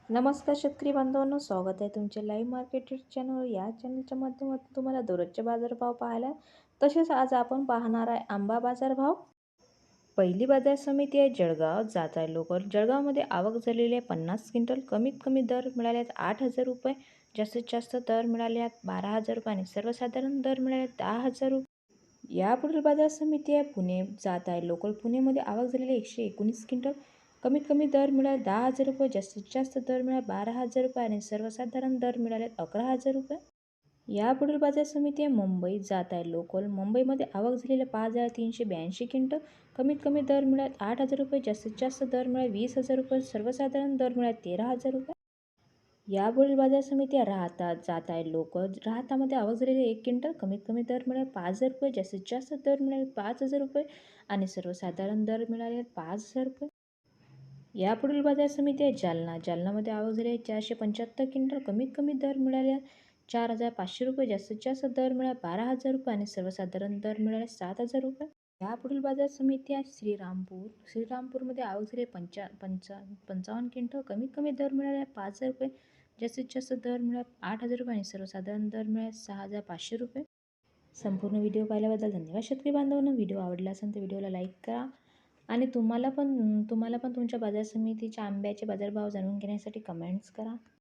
नमस्कार शेतकरी बांधवांनो, स्वागत आहे तुमचे लाईव्ह मार्केट चॅनल. या चॅनलच्या माध्यमातून तुम्हाला दररोजचे बाजारभाव पाहायला. तसेच आज आपण पाहणार आहे आंबा बाजारभाव. पहिली बाजार समिती आहे जळगाव. जात आहे लोकल. जळगावमध्ये आवक झालेली आहे 50 क्विंटल. कमीत कमी दर मिळाले आहेत 8,000 रुपये. जास्तीत जास्त दर मिळाले आहेत 12,000 रुपये आणि सर्वसाधारण दर मिळाले 10,000 रुपये. यापुढील बाजार समिती आहे पुणे. जात आहे लोकल. पुणेमध्ये आवक झालेली आहे 119 क्विंटल. कमीत कमी दर मिळाले 10,000 रुपये. जास्तीत जास्त दर मिळाले 12,000 रुपये आणि सर्वसाधारण दर मिळाले 11,000 रुपये. यापुढील बाजार समिती आहे मुंबई. जात आहे लोकल. मुंबईमध्ये आवक झालेले 5,382 क्विंटल. कमीत कमी दर मिळाले 8,000 रुपये. जास्तीत जास्त दर मिळाले 20,000 रुपये. सर्वसाधारण दर मिळाले 13,000 रुपये. यापुढील बाजार समिती आहे राहता. जात आहे लोकल. राहतामध्ये आवक झालेली 1 क्विंटल. कमीत कमी दर मिळाले 5,000 रुपये. जास्तीत जास्त दर मिळाले 5,000 रुपये आणि सर्वसाधारण दर मिळाले 5,000 रुपये. यापुढील बाजार समिती आहे जालना. जालनामध्ये आवक झाली आहे 475 क्विंटल. कमीत कमी दर मिळाले 4,500 रुपये. जास्तीत जास्त दर मिळाले 12,000 रुपये आणि सर्वसाधारण दर मिळाले 7,000 रुपये. यापुढील बाजार समिती आहे श्रीरामपूर. श्रीरामपूरमध्ये आवक झाली 55 क्विंटल. कमीत कमी दर मिळाले 5,000 रुपये. जास्तीत जास्त दर मिळाले 8,000 रुपये आणि सर्वसाधारण दर मिळाले 6,500 रुपये. संपूर्ण व्हिडिओ पाहिल्याबद्दल धन्यवाद शेतकरी बांधवांनो. व्हिडिओ आवडला असेल तर व्हिडिओला लाईक करा आणि तुम्हाला पण तुमच्या बाजार समितीच्या आंब्याचे बाजारभाव जाणून घेण्यासाठी कमेंट्स करा.